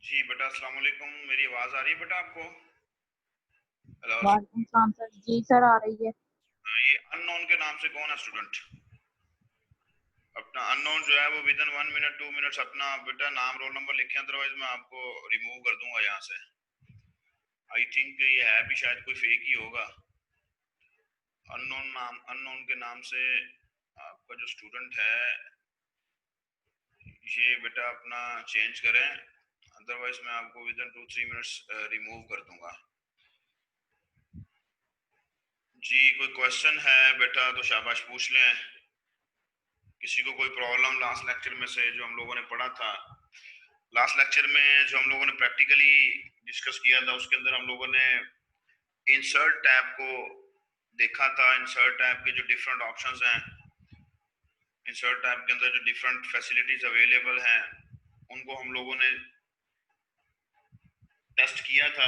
जी बेटा, अस्सलाम वालेकुम। मेरी आवाज़ आ रही है बेटा आपको? हेलो। वालेकुम सलाम सर। जी सर, आ रही है। ये अननोन के नाम से कौन है स्टूडेंट? अपना अननोन जो है वो विद इन 1 मिनट 2 मिनट्स अपना बेटा नाम रोल नंबर लिखें, अदरवाइज मैं आपको रिमूव कर दूंगा यहाँ से। आई थिंक ये है भी शायद कोई फेक ही होगा। अननोन के नाम से आपका जो स्टूडेंट है ये बेटा अपना चेंज करें, अदरवाइज मैं आपको विद इन 2-3 मिनट्स रिमूव कर दूंगा। जी कोई क्वेश्चन है बेटा तो शाबाश पूछ लें। किसी को कोई प्रॉब्लम लास्ट लेक्चर में से जो हम लोगों ने पढ़ा था, लास्ट लेक्चर में जो हम लोगों ने प्रैक्टिकली डिस्कस किया था उसके अंदर हम लोगों ने इंसर्ट टैब को देखा था। इंसर्ट टैब के जो डिफरेंट ऑप्शंस हैं, इंसर्ट टैब के अंदर जो डिफरेंट फैसिलिटीज अवेलेबल हैं उनको हम लोगों ने टेस्ट किया था,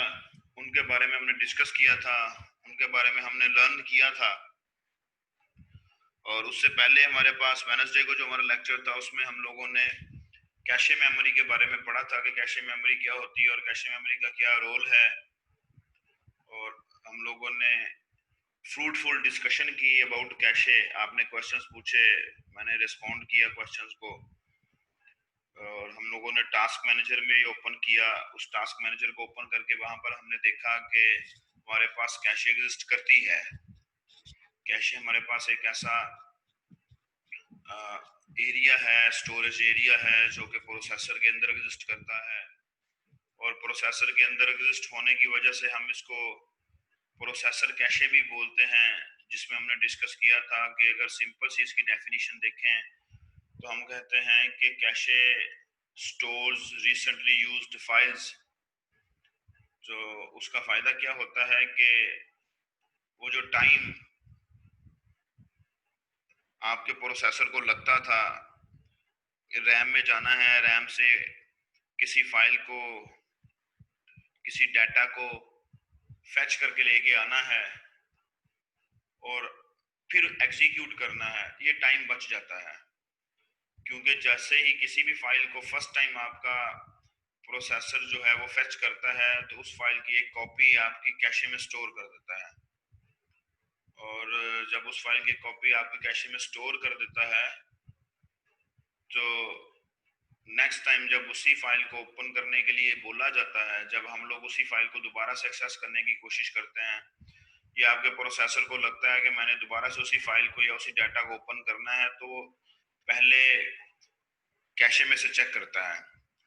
उनके बारे में हमने डिस्कस किया था, उनके बारे में हमने लर्न किया था। और उससे पहले हमारे पास वेडनेसडे को जो हमारा लेक्चर था उसमें हम लोगों ने कैशे मेमोरी के बारे में पढ़ा था कि कैशे मेमोरी क्या होती है और कैशे मेमोरी का क्या रोल है। और हम लोगों ने फ्रूटफुल डिस्कशन की अबाउट कैशे। आपने क्वेश्चंस पूछे, मैंने रिस्पॉन्ड किया क्वेश्चंस को। और हम लोगों ने टास्क मैनेजर में ओपन किया, उस टास्क मैनेजर को ओपन करके वहां पर हमने देखा कि हमारे पास कैशे एग्जिस्ट करती है। कैशे हमारे पास एक ऐसा एरिया है, स्टोरेज एरिया है जो कि प्रोसेसर के अंदर एग्जिस्ट करता है। और प्रोसेसर के अंदर एग्जिस्ट होने की वजह से हम इसको प्रोसेसर कैशे भी बोलते हैं, जिसमें हमने डिस्कस किया था कि अगर सिंपल सी इसकी डेफिनेशन देखें तो हम कहते हैं कि cache stores recently used files. जो उसका फायदा क्या होता है कि वो जो टाइम आपके प्रोसेसर को लगता था रैम में जाना है, रैम से किसी फाइल को, किसी डाटा को फैच करके लेके आना है और फिर एग्जीक्यूट करना है, ये टाइम बच जाता है। क्योंकि जैसे ही किसी भी फाइल को फर्स्ट टाइम आपका प्रोसेसर जो है वो फेच करता है तो उस फाइल की एक कॉपी आपकी कैशे में स्टोर कर देता है। और जब उस फाइल की कॉपी आपके कैशे में स्टोर कर देता है तो नेक्स्ट टाइम जब उसी फाइल को ओपन करने के लिए बोला जाता है, जब हम लोग उसी फाइल को दोबारा से एक्सेस करने की कोशिश करते हैं या आपके प्रोसेसर को लगता है कि मैंने दोबारा से उसी फाइल को या उसी डाटा को ओपन करना है, तो वो पहले कैशे में से चेक करता है।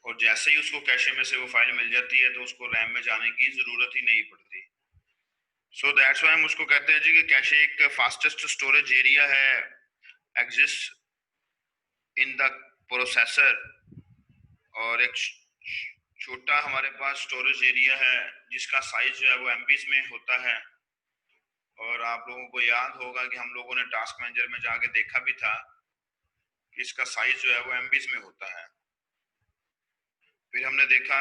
और जैसे ही उसको कैशे में से वो फाइल मिल जाती है तो उसको रैम में जाने की जरूरत ही नहीं पड़ती। सो दैट्स व्हाई हम उसको कहते हैं जी कि कैशे एक फास्टेस्ट स्टोरेज एरिया है, एग्जिस्ट इन द प्रोसेसर। और एक छोटा हमारे पास स्टोरेज एरिया है जिसका साइज जो है वो एमबीज में होता है। और आप लोगों को याद होगा कि हम लोगों ने टास्क मैनेजर में जाके देखा भी था कि इसका साइज जो है वो एमबीज में होता है। फिर हमने देखा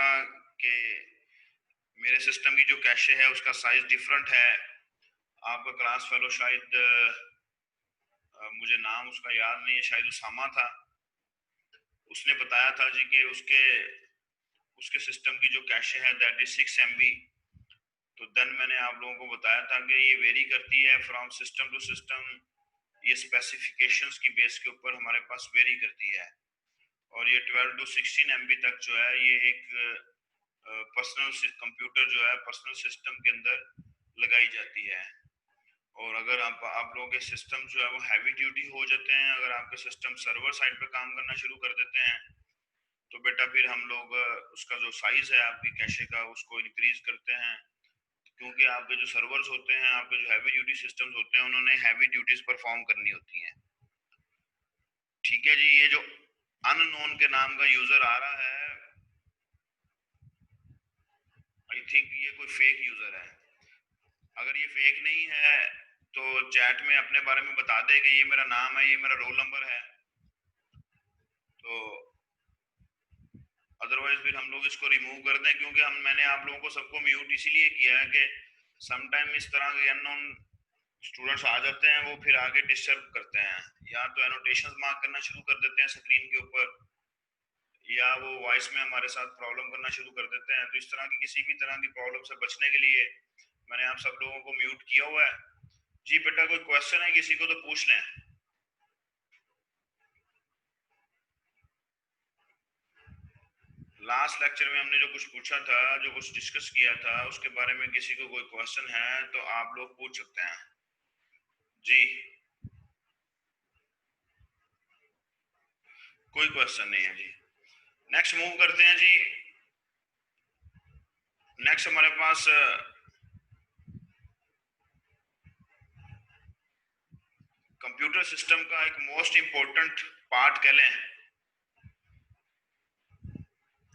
कि मेरे सिस्टम की जो कैशे है उसका साइज डिफरेंट है। आपका क्लास फेलो शायद मुझे नाम उसका याद नहीं है, शायद उसामा था, उसने बताया था जी कि उसके उसके सिस्टम की जो कैशे है दैट इज 6 MB। तो देन मैंने आप लोगों को बताया था कि ये वेरी करती है फ्रॉम सिस्टम टू सिस्टम, ये स्पेसिफिकेशंस की बेस के ऊपर हमारे पास वेरी करती है। और ये 12 to 16 MB तक जो है ये एक पर्सनल कंप्यूटर जो है पर्सनल सिस्टम के अंदर लगाई जाती है। और अगर आप लोगों के सिस्टम जो है वो हैवी ड्यूटी हो जाते हैं, अगर आपके सिस्टम सर्वर साइड पे काम करना शुरू कर देते हैं तो बेटा फिर हम लोग उसका जो साइज है आपकी कैशे का उसको इंक्रीज करते हैं। क्योंकि आपके जो सर्वर्स होते हैं, आपके जो हैवी ड्यूटी सिस्टम्स होते हैं, उन्होंने हैवी ड्यूटीज परफॉर्म करनी होती हैं। ठीक है जी। ये जो अननोन के नाम का यूजर आ रहा है, आई थिंक ये कोई फेक यूजर है। अगर ये फेक नहीं है तो चैट में अपने बारे में बता दे कि ये मेरा नाम है, ये मेरा रोल नंबर है। तो अदरवाइज फिर हम लोग इसको रिमूव कर दें, क्योंकि मैंने आप लोगों को सबको म्यूट इसीलिए किया है कि समटाइम इस तरह के अननोन स्टूडेंट्स आ जाते हैं, वो फिर आगे डिस्टर्ब करते हैं, या तो एनोटेशंस मार्क करना शुरू कर देते हैं स्क्रीन के ऊपर, या वो वॉइस में हमारे साथ प्रॉब्लम करना शुरू कर देते हैं। तो इस तरह की किसी भी तरह की प्रॉब्लम से बचने के लिए मैंने आप सब लोगों को म्यूट किया हुआ है। जी बेटा, कोई क्वेश्चन है किसी को तो पूछ लें। लास्ट लेक्चर में हमने जो कुछ पूछा था, जो कुछ डिस्कस किया था, उसके बारे में किसी को कोई क्वेश्चन है तो आप लोग पूछ सकते हैं। जी, कोई क्वेश्चन नहीं है जी। नेक्स्ट मूव करते हैं जी। नेक्स्ट हमारे पास कंप्यूटर सिस्टम का एक मोस्ट इंपॉर्टेंट पार्ट कह लें।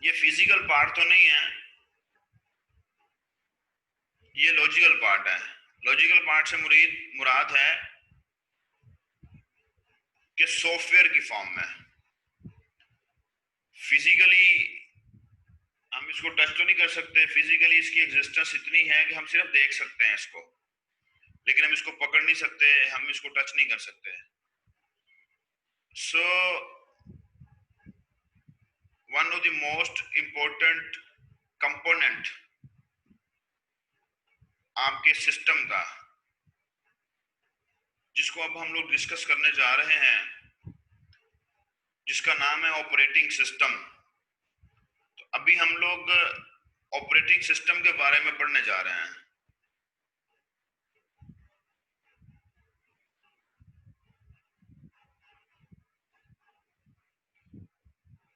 ये फिजिकल पार्ट तो नहीं है, ये लॉजिकल पार्ट है। लॉजिकल पार्ट से मुराद है कि सॉफ्टवेयर की फॉर्म में। फिजिकली हम इसको टच तो नहीं कर सकते, फिजिकली इसकी एग्जिस्टेंस इतनी है कि हम सिर्फ देख सकते हैं इसको, लेकिन हम इसको पकड़ नहीं सकते, हम इसको टच नहीं कर सकते। So one of the most important component आपके सिस्टम का, जिसको अब हम लोग डिस्कस करने जा रहे हैं, जिसका नाम है ऑपरेटिंग सिस्टम। तो अभी हम लोग ऑपरेटिंग सिस्टम के बारे में पढ़ने जा रहे हैं।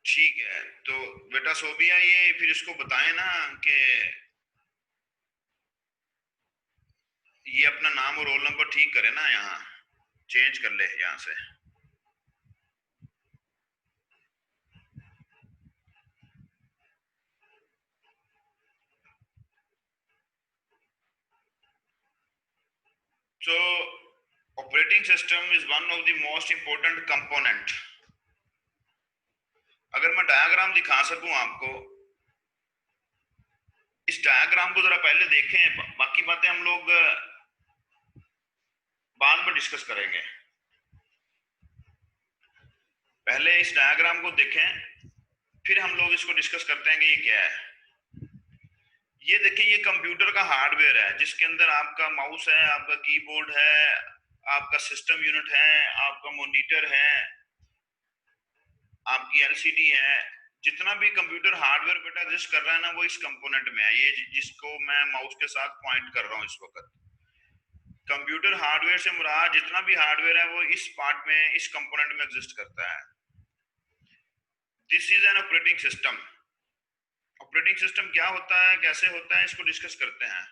ठीक है, तो बेटा सोबिया, ये फिर इसको बताएं ना कि ये अपना नाम और रोल नंबर ठीक करे ना, यहाँ चेंज कर ले यहाँ से। So operating system is one of the most important component। अगर मैं डायग्राम दिखा सकूं आपको, इस डायग्राम को जरा पहले देखें, बाकी बातें हम लोग बाद में डिस्कस करेंगे। पहले इस डायग्राम को देखें, फिर हम लोग इसको डिस्कस करते हैं कि ये क्या है। ये देखें, ये कंप्यूटर का हार्डवेयर है, जिसके अंदर आपका माउस है, आपका कीबोर्ड है, आपका सिस्टम यूनिट है, आपका मॉनिटर है, आपकी एलसीडी है। जितना भी कंप्यूटर हार्डवेयर बेटा एग्जिस्ट कर रहा है ना, वो इस कंपोनेंट में है। ये जिसको मैं माउस के साथ पॉइंट कर रहा हूँ इस वक्त, कंप्यूटर हार्डवेयर से मुराद जितना भी हार्डवेयर है वो इस पार्ट में, इस कंपोनेंट में एग्जिस्ट करता है। This is an operating system. Operating system क्या होता है, कैसे होता है, इसको डिस्कस करते हैं।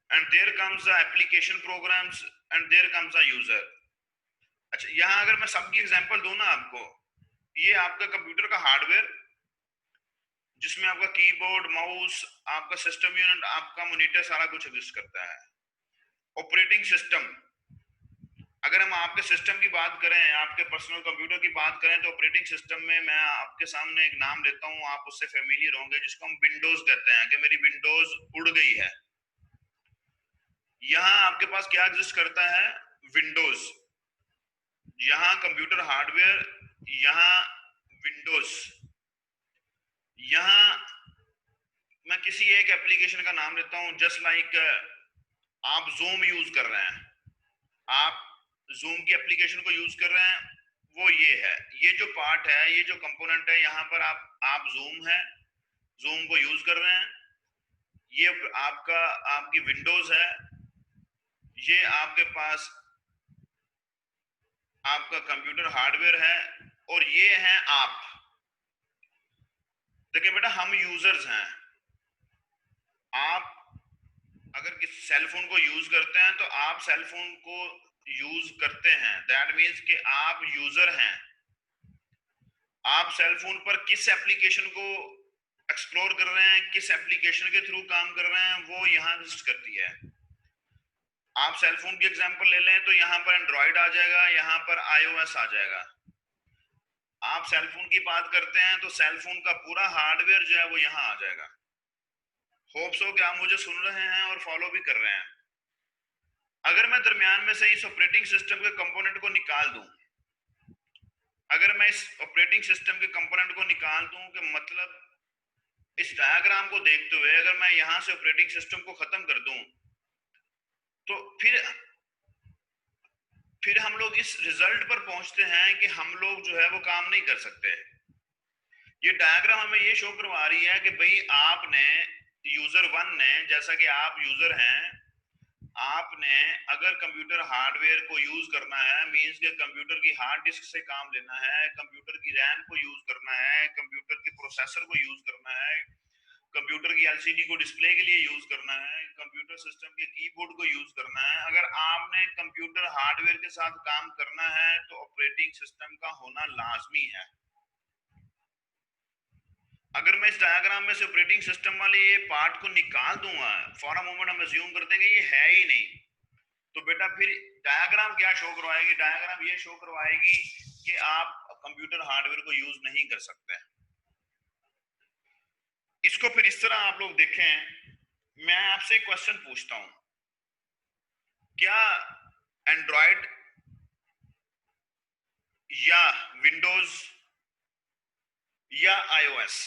And there comes the application programs and there comes the user. अच्छा, यहाँ अगर मैं सबकी एग्जांपल दूं ना आपको, ये आपका कंप्यूटर का हार्डवेयर, जिसमें आपका कीबोर्ड, माउस, आपका सिस्टम यूनिट, आपका मॉनिटर, सारा कुछ एग्जिस्ट करता है। ऑपरेटिंग सिस्टम, अगर हम आपके सिस्टम की बात करें, आपके पर्सनल कंप्यूटर की बात करें, तो ऑपरेटिंग सिस्टम में मैं आपके सामने एक नाम लेता हूं, आप उससे फेमिलियर होंगे, जिसको हम विंडोज कहते हैं, कि मेरी विंडोज उड़ गई है। यहाँ आपके पास क्या एग्जिस्ट करता है, विंडोज। यहाँ कंप्यूटर हार्डवेयर, यहाँ विंडोज। यहाँ मैं किसी एक एप्लीकेशन का नाम लेता हूं, जस्ट लाइक आप जूम यूज कर रहे हैं, आप जूम की एप्लीकेशन को यूज कर रहे हैं, वो ये है। ये जो पार्ट है, ये जो कंपोनेंट है, यहाँ पर आप जूम है, जूम को यूज कर रहे हैं। ये आपका, आपकी विंडोज है। ये आपके पास आपका कंप्यूटर हार्डवेयर है, और ये है आप। देखिए बेटा, हम यूजर्स हैं। आप अगर किसी सेल फोन को यूज करते हैं, तो आप सेल फोन को यूज करते हैं, दैट मीन्स कि आप यूजर हैं। आप सेल फोन पर किस एप्लीकेशन को एक्सप्लोर कर रहे हैं, किस एप्लीकेशन के थ्रू काम कर रहे हैं, वो यहाँ एग्जिस्ट करती है। आप सेल फोन की एग्जांपल ले लें, तो यहाँ पर एंड्रॉइड आ जाएगा, यहाँ पर आईओएस आ जाएगा। आप सेल फोन की बात करते हैं, तो सेल फोन का पूरा हार्डवेयर जो है वो यहाँ आ जाएगा। होप सो कि आप मुझे सुन रहे हैं और फॉलो भी कर रहे हैं। अगर मैं दरमियान में से इस ऑपरेटिंग सिस्टम के कंपोनेंट को निकाल दूं, अगर मैं इस ऑपरेटिंग सिस्टम के कंपोनेंट को निकाल दूं कि मतलब इस डायग्राम को देखते हुए अगर मैं यहां से ऑपरेटिंग सिस्टम को खत्म कर दूं तो फिर हम लोग इस रिजल्ट पर पहुंचते हैं कि हम लोग जो है वो काम नहीं कर सकते। ये डायग्राम हमें ये शो करवा रही है कि भाई आपने यूजर वन ने, जैसा कि आप यूजर हैं, आपने अगर कंप्यूटर हार्डवेयर को यूज करना है, मींस के कंप्यूटर की हार्ड डिस्क से काम लेना है, कंप्यूटर की रैम को यूज करना है, कंप्यूटर के प्रोसेसर को यूज करना है, कंप्यूटर की एलसीडी को डिस्प्ले के लिए यूज करना है, कंप्यूटर सिस्टम के कीबोर्ड को यूज करना है, अगर आपने कंप्यूटर हार्डवेयर के साथ काम करना है तो ऑपरेटिंग सिस्टम का होना लाजमी है। अगर मैं इस डायग्राम में से ऑपरेटिंग सिस्टम वाले ये पार्ट को निकाल दूंगा, फॉर अ मोमेंट हम अज्यूम करते हैं कि ये है ही नहीं, तो बेटा फिर डायग्राम क्या शो करवाएगी? डायग्राम ये शो करवाएगी कि आप कंप्यूटर हार्डवेयर को यूज नहीं कर सकते। इसको फिर इस तरह आप लोग देखें, मैं आपसे क्वेश्चन पूछता हूं, क्या एंड्रॉयड या विंडोज या आईओएस,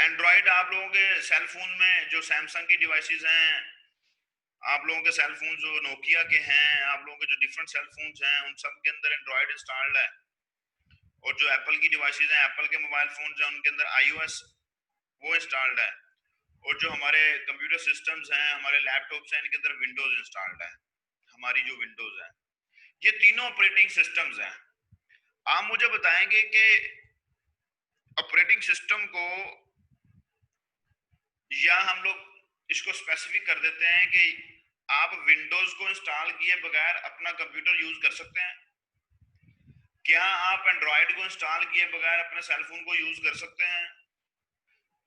एंड्रॉयड आप लोगों के सेल फोन में जो सैमसंग की डिवाइसेस हैं, आप लोगों के सेल फोन जो नोकिया के हैं, आप लोगों के जो डिफरेंट सेल फोन्स हैं, उन सब के अंदर एंड्रॉयड इंस्टॉल्ड है, और जो एप्पल की डिवाइसेस हैं, एप्पल के मोबाइल फोन हैं, उनके अंदर आईओएस वो इंस्टॉल्ड है, और जो हमारे कंप्यूटर सिस्टम्स हैं, हमारे लैपटॉप्स हैं, इनके अंदर विंडोज इंस्टॉल्ड है, हमारी जो विंडोज है। ये तीनों ऑपरेटिंग सिस्टम्स हैं। आप मुझे बताएंगे कि ऑपरेटिंग सिस्टम को, या हम लोग इसको स्पेसिफिक कर देते हैं कि आप विंडोज को इंस्टॉल किए बगैर अपना कंप्यूटर यूज कर सकते हैं? क्या आप एंड्रॉयड को इंस्टॉल किए बगैर अपने सेल फोन को यूज कर सकते हैं?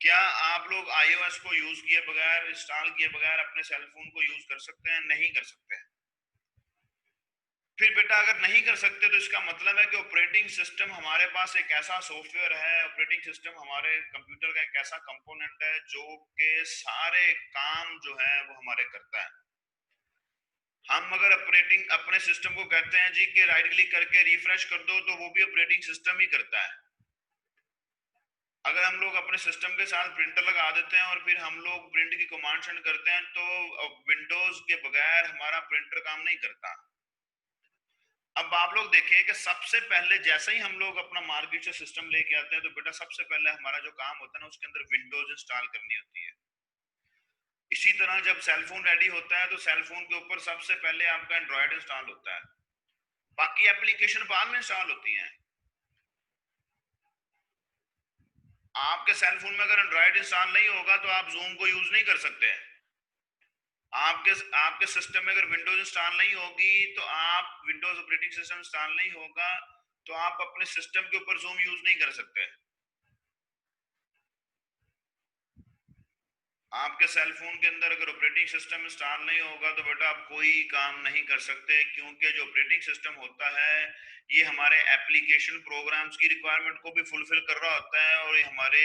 क्या आप लोग आईओएस को यूज किए बगैर, इंस्टॉल किए बगैर अपने सेल फोन को यूज कर सकते हैं? नहीं कर सकते। फिर बेटा अगर नहीं कर सकते तो इसका मतलब है कि ऑपरेटिंग सिस्टम हमारे पास एक ऐसा सॉफ्टवेयर है, ऑपरेटिंग सिस्टम हमारे कंप्यूटर का एक ऐसा कंपोनेंट है जो के सारे काम जो है वो हमारे करता है। हम अगर ऑपरेटिंग अपने सिस्टम को कहते हैं जी कि राइट क्लिक करके रिफ्रेश कर दो, तो वो भी ऑपरेटिंग सिस्टम ही करता है। अगर हम लोग अपने सिस्टम के साथ प्रिंटर लगा देते हैं और फिर हम लोग प्रिंट की कमांड सेंड करते हैं, तो विंडोज के बगैर हमारा प्रिंटर काम नहीं करता। अब आप लोग देखें कि सबसे पहले जैसे ही हम लोग अपना मार्केट से सिस्टम लेके आते हैं, तो बेटा सबसे पहले हमारा जो काम होता है ना, उसके अंदर विंडोज इंस्टॉल करनी होती है। इसी तरह जब सेल फोन रेडी होता है तो सेल फोन के ऊपर सबसे पहले आपका एंड्रॉयड इंस्टॉल होता है, बाकी एप्लीकेशन बाद में इंस्टॉल होती हैं। आपके सेल फोन में अगर एंड्रॉयड इंस्टॉल नहीं होगा तो आप जूम को यूज नहीं कर सकते। आपके आपके सिस्टम में अगर विंडोज इंस्टॉल नहीं होगी, तो आप विंडोज ऑपरेटिंग सिस्टम इंस्टॉल नहीं होगा, तो आप अपने सिस्टम के ऊपर जूम यूज नहीं कर सकते। आपके सेल फोन के अंदर अगर ऑपरेटिंग सिस्टम इंस्टॉल नहीं होगा तो बेटा आप कोई काम नहीं कर सकते, क्योंकि जो ऑपरेटिंग सिस्टम होता है ये हमारे एप्लीकेशन प्रोग्राम्स की रिक्वायरमेंट को भी फुलफिल कर रहा होता है, और ये हमारे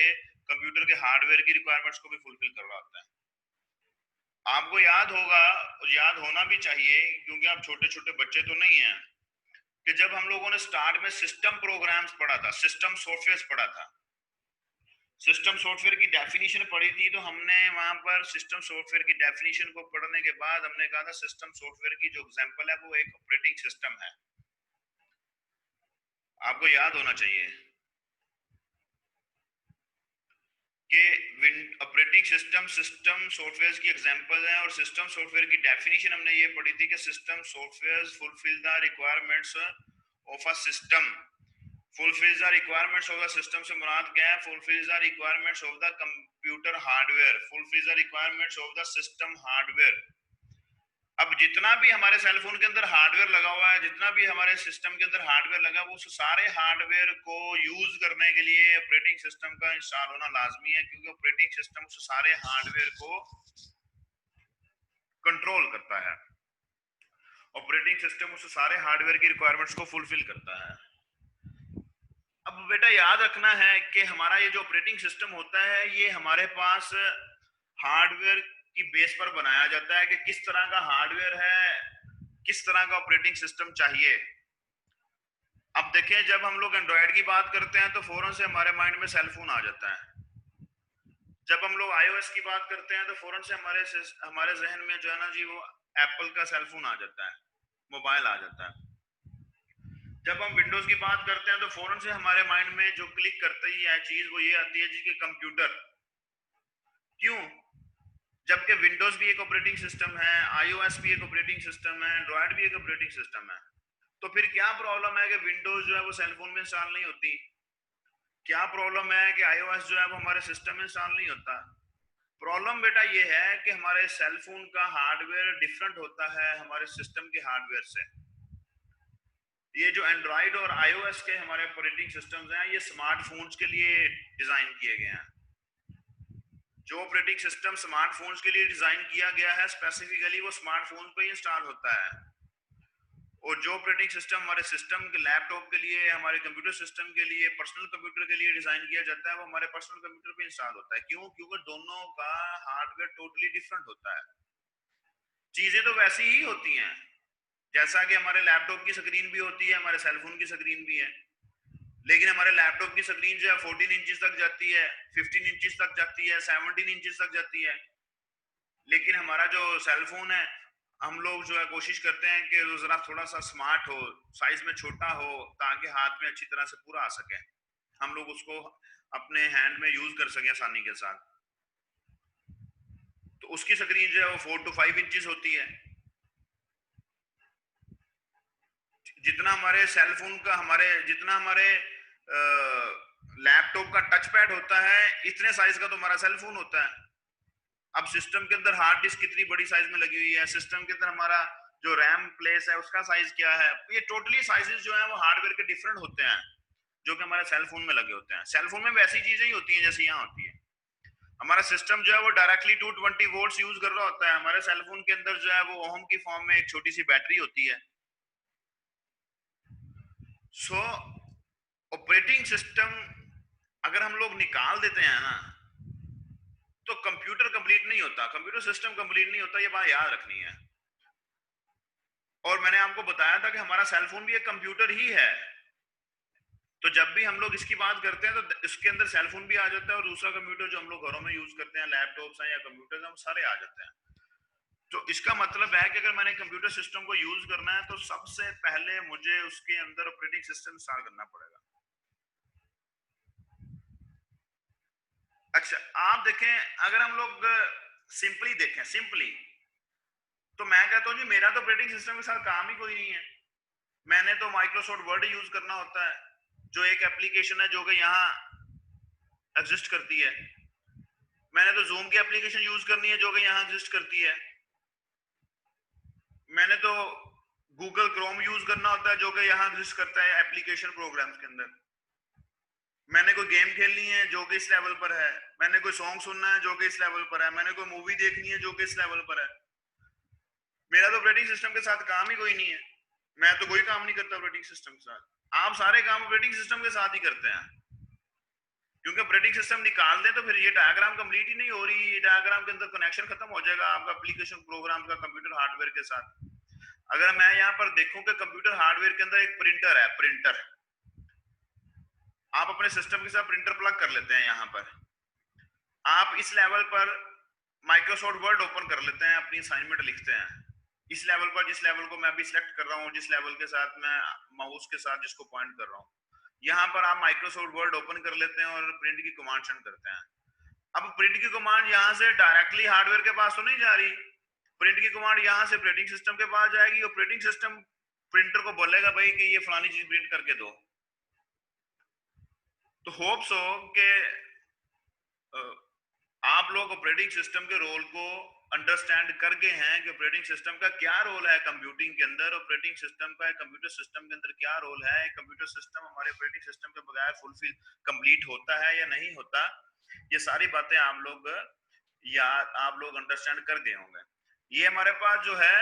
कंप्यूटर के हार्डवेयर की रिक्वायरमेंट्स को भी फुलफिल कर रहा होता है। आपको याद होगा, और याद होना भी चाहिए क्योंकि आप छोटे छोटे बच्चे तो नहीं हैं, कि जब हम लोगों ने स्टार्ट में सिस्टम प्रोग्राम्स पढ़ा था, सिस्टम सॉफ्टवेयर पढ़ा था, सिस्टम सॉफ्टवेयर की डेफिनेशन पढ़ी थी, तो हमने वहां पर सिस्टम सॉफ्टवेयर की डेफिनेशन को पढ़ने के बाद हमने कहा था सिस्टम सॉफ्टवेयर की जो एग्जांपल है वो एक ऑपरेटिंग सिस्टम है। आपको याद होना चाहिए कि ऑपरेटिंग सिस्टम सिस्टम सॉफ्टवेयर की एग्जांपल है, और सिस्टम सॉफ्टवेयर की डेफिनेशन हमने ये पढ़ी थी कि system software fulfil the requirements of a system. Fulfils the requirements of the system से मुराद क्या है? Fulfils the requirements of the computer hardware, fulfils the requirements of the system hardware. अब जितना भी हमारे सेल फोन के अंदर हार्डवेयर लगा हुआ है, जितना भी हमारे सिस्टम के अंदर हार्डवेयर लगा, वो सारे हार्डवेयर को यूज करने के लिए ऑपरेटिंग सिस्टम का इंस्टॉल होना लाजमी है, क्योंकि ऑपरेटिंग सिस्टम उस सारे हार्डवेयर को कंट्रोल करता है। ऑपरेटिंग सिस्टम उस सारे हार्डवेयर की रिक्वायरमेंट्स को फुलफिल करता है। अब बेटा याद रखना है कि हमारा ये जो ऑपरेटिंग सिस्टम होता है, ये हमारे पास हार्डवेयर की बेस पर बनाया जाता है कि किस तरह का हार्डवेयर है, किस तरह का ऑपरेटिंग सिस्टम चाहिए। अब अब देखिए, जब हम लोग एंड्रॉयड की बात करते हैं तो फौरन से हमारे माइंड में सेल फोन आ जाता है। जब हम लोग आईओएस की बात करते हैं तो फौरन से हमारे जहन में जो है ना जी, वो एप्पल का सेल फोन आ जाता है, मोबाइल आ जाता है। जब हम विंडोज की बात करते हैं तो फौरन से हमारे माइंड में जो क्लिक करती है चीज वो ये आती है जी कि कंप्यूटर। क्यों? जबकि विंडोज भी एक ऑपरेटिंग सिस्टम है, आईओएस भी एक ऑपरेटिंग सिस्टम है, एंड्रॉयड भी एक ऑपरेटिंग सिस्टम है। तो फिर क्या प्रॉब्लम है कि विंडोज जो है वो सेलफोन में इंस्टॉल नहीं होती? क्या प्रॉब्लम है कि आईओएस जो है वो हमारे सिस्टम में इंस्टॉल नहीं होता? प्रॉब्लम बेटा ये है कि हमारे सेलफोन का हार्डवेयर डिफरेंट होता है हमारे सिस्टम के हार्डवेयर से। ये जो एंड्रॉयड और आईओएस के हमारे ऑपरेटिंग सिस्टम्स हैं, ये स्मार्टफोन्स के लिए डिजाइन किए गए हैं। जो ऑपरेटिंग सिस्टम स्मार्टफोन्स के लिए डिजाइन किया गया है स्पेसिफिकली, वो स्मार्टफोन पे ही इंस्टॉल होता है। और जो ऑपरेटिंग सिस्टम हमारे सिस्टम के लैपटॉप के लिए, हमारे कंप्यूटर सिस्टम के लिए, पर्सनल कंप्यूटर के लिए डिजाइन किया जाता है, वो हमारे पर्सनल कंप्यूटर पे इंस्टॉल होता है। क्यों? क्योंकि दोनों का हार्डवेयर टोटली डिफरेंट होता है। चीजें तो वैसी ही होती हैं, जैसा कि हमारे लैपटॉप की स्क्रीन भी होती है, हमारे सेलफोन की स्क्रीन भी है। लेकिन हमारे लैपटॉप की स्क्रीन जो है 14 इंचेस तक जाती है, 15 इंचेस तक जाती है, 17 इंचेस तक जाती है। लेकिन हमारा जो सेलफोन है, हम लोग जो है कोशिश करते हैं कि वो जरा थोड़ा सा स्मार्ट हो, साइज में छोटा हो, ताकि हाथ में अच्छी तरह से पूरा आ सके, हम लोग उसको अपने हैंड में यूज कर सके आसानी के साथ। तो उसकी स्क्रीन जो है वो 4 to 5 इंचेस होती है। जितना हमारे सेलफोन का जितना हमारे लैपटॉप का टच पैड होता है, इतने साइज का तो हमारा सेलफोन होता है। अब सिस्टम के अंदर हार्ड डिस्क कितनी बड़ी साइज में लगी हुई है, सिस्टम के अंदर हमारा जो रैम प्लेस है उसका साइज क्या है, ये टोटली साइजेस जो है वो हार्डवेयर के डिफरेंट होते हैं, जो कि हमारे सेलफोन में लगे होते हैं। सेलफोन में वैसी चीजें ही होती हैं जैसे यहाँ होती है। हमारा सिस्टम जो है वो डायरेक्टली 220 वोल्ट्स यूज कर रहा होता है, हमारे सेलफोन के अंदर जो है वो ओम की फॉर्म में एक छोटी सी बैटरी होती है। सो ऑपरेटिंग सिस्टम अगर हम लोग निकाल देते हैं ना, तो कंप्यूटर कंप्लीट नहीं होता, कंप्यूटर सिस्टम कंप्लीट नहीं होता, ये बात याद रखनी है। और मैंने आपको बताया था कि हमारा सेलफोन भी एक कंप्यूटर ही है। तो जब भी हम लोग इसकी बात करते हैं तो इसके अंदर सेलफोन भी आ जाता है, और दूसरा कंप्यूटर जो हम लोग घरों में यूज करते हैं, लैपटॉप्स हैं या कंप्यूटर्स, हम सारे आ जाते हैं। तो इसका मतलब है कि अगर मैंने कंप्यूटर सिस्टम को यूज करना है तो सबसे पहले मुझे उसके अंदर ऑपरेटिंग सिस्टम इंस्टॉल करना पड़ेगा। अच्छा, आप देखें, अगर हम लोग सिंपली देखें, सिंपली, तो मैं कहता हूँ जी मेरा तो ऑपरेटिंग सिस्टम के साथ काम ही कोई नहीं है। मैंने तो माइक्रोसॉफ्ट वर्ड यूज करना होता है, जो एक एप्लीकेशन है जो कि यहाँ एग्जिस्ट करती है। मैंने तो जूम की एप्लीकेशन यूज करनी है जो कि यहाँ एग्जिस्ट करती है। मैंने तो गूगल क्रोम यूज करना होता है जो कि यहाँ एग्जिस्ट करता है एप्लीकेशन प्रोग्राम्स के अंदर। मैंने कोई गेम खेलनी है जो कि इस लेवल पर है, मैंने कोई सॉन्ग सुनना है जो कि इस लेवल पर है, मैंने कोई मूवी देखनी है जो कि इस लेवल पर है। मेरा तो ऑपरेटिंग सिस्टम के साथ काम ही कोई नहीं है। मैं तो कोई काम नहीं करता ऑपरेटिंग सिस्टम के साथ। आप सारे काम ऑपरेटिंग सिस्टम के साथ ही करते हैं, क्योंकि ऑपरेटिंग सिस्टम निकाल दें तो फिर ये डायग्राम कंप्लीट ही नहीं हो रही। ये डायग्राम के अंदर कनेक्शन खत्म हो जाएगा आपका एप्लीकेशन प्रोग्राम का कंप्यूटर हार्डवेयर के साथ। अगर मैं यहाँ पर देखूं कि कंप्यूटर हार्डवेयर के अंदर एक प्रिंटर है, प्रिंटर, आप अपने सिस्टम के साथ प्रिंटर प्लग कर लेते हैं। यहाँ पर आप इस लेवल पर माइक्रोसॉफ्ट वर्ड ओपन कर लेते हैं, अपनी असाइनमेंट लिखते हैं। इस लेवल पर, जिस लेवल को मैं अभी सिलेक्ट कर रहा हूँ, जिस लेवल के साथ मैं माउस के साथ जिसको पॉइंट कर रहा हूँ, यहाँ पर आप माइक्रोसॉफ्ट वर्ड ओपन कर लेते हैं और प्रिंट की कमांड सेंड करते हैं। अब प्रिंट की कमांड यहाँ से डायरेक्टली हार्डवेयर के पास तो नहीं जा रही, प्रिंट की कमांड यहाँ से ऑपरेटिंग सिस्टम के पास जाएगी। ऑपरेटिंग सिस्टम प्रिंटर को बोलेगा भाई कि ये फलानी चीज प्रिंट करके दो। तो होप सो कि आप लोग ऑपरेटिंग सिस्टम के रोल को अंडरस्टैंड कर गए हैं कि ऑपरेटिंग सिस्टम का क्या रोल है कंप्यूटिंग के अंदर, ऑपरेटिंग सिस्टम का कंप्यूटर सिस्टम के अंदर क्या रोल है, कंप्यूटर सिस्टम हमारे ऑपरेटिंग सिस्टम के बगैर फुलफिल कंप्लीट होता है या नहीं होता। ये सारी बातें आप लोग अंडरस्टैंड कर गए होंगे। ये हमारे पास जो है,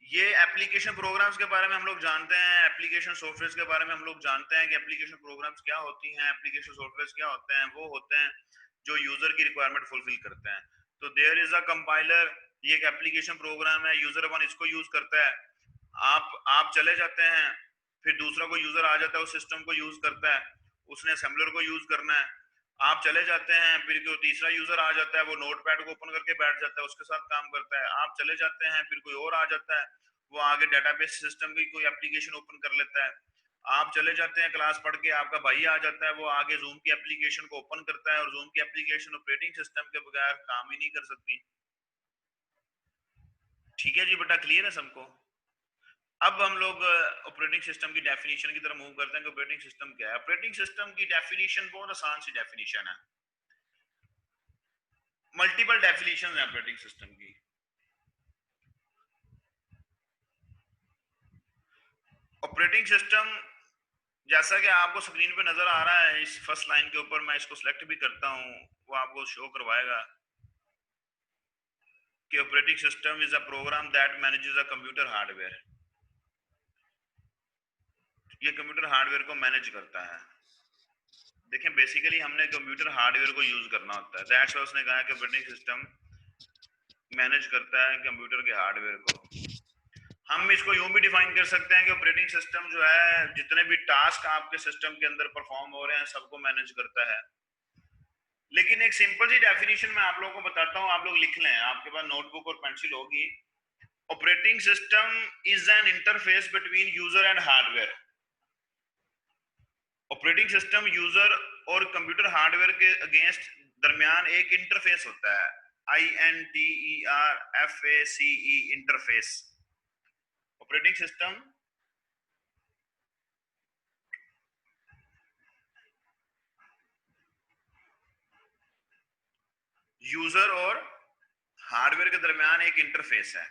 ये एप्लीकेशन प्रोग्राम्स के बारे में हम लोग जानते हैं, एप्लीकेशन सॉफ्टवेयर के बारे में हम लोग जानते हैं कि एप्लीकेशन प्रोग्राम्स क्या होती हैं, एप्लीकेशन सॉफ्टवेयर क्या होते हैं। वो होते हैं जो यूजर की रिक्वायरमेंट फुलफिल करते हैं। तो देयर इज अ कंपाइलर, ये एक एप्लीकेशन प्रोग्राम है, यूजर वन इसको यूज करता है। आप चले जाते हैं, फिर दूसरा कोई यूजर आ जाता है, उस सिस्टम को यूज करता है, उसने असेंबलर को यूज करना है, आप चले जाते हैं, फिर कोई तीसरा यूजर आ जाता है, वो नोटपैड को ओपन करके बैठ जाता है, उसके साथ काम करता है, आप चले जाते हैं, फिर कोई और आ जाता है, वो आगे डेटाबेस सिस्टम की कोई एप्लीकेशन ओपन कर लेता है, आप चले जाते हैं क्लास पढ़ के, आपका भाई आ जाता है, वो आगे जूम की एप्लीकेशन को ओपन करता है, और जूम की एप्लीकेशन ऑपरेटिंग सिस्टम के बगैर काम ही नहीं कर सकती। ठीक है जी बेटा, क्लियर है सबको? अब हम लोग ऑपरेटिंग सिस्टम की डेफिनेशन की तरफ मूव करते हैं कि ऑपरेटिंग सिस्टम क्या है। ऑपरेटिंग सिस्टम की डेफिनेशन बहुत आसान सी डेफिनेशन है, मल्टीपल डेफिनेशन है ऑपरेटिंग सिस्टम की। ऑपरेटिंग सिस्टम जैसा कि आपको स्क्रीन पे नजर आ रहा है, इस फर्स्ट लाइन के ऊपर, मैं इसको सिलेक्ट भी करता हूं, वो आपको शो करवाएगा कि operating system is a program that manages a computer hardware. ये कंप्यूटर हार्डवेयर को मैनेज करता है। देखें, बेसिकली हमने कंप्यूटर हार्डवेयर को यूज करना होता है, दैट्स व्हाई उसने कहा कि ऑपरेटिंग सिस्टम मैनेज करता है कंप्यूटर के हार्डवेयर को। हम इसको यूं भी डिफाइन कर सकते हैं कि ऑपरेटिंग सिस्टम जो है, जितने भी टास्क आपके सिस्टम के अंदर परफॉर्म हो रहे हैं, सबको मैनेज करता है। लेकिन एक सिंपल सी डेफिनेशन मैं आप लोगों को बताता हूं, आप लोग लिख लें, आपके पास नोटबुक और पेंसिल होगी। Operating system is an interface between user and hardware. Operating system user और कंप्यूटर हार्डवेयर के अगेंस्ट दरमियान एक इंटरफेस होता है, INTERFACE, interface. Operating system user और हार्डवेयर के दरमियान एक इंटरफेस है।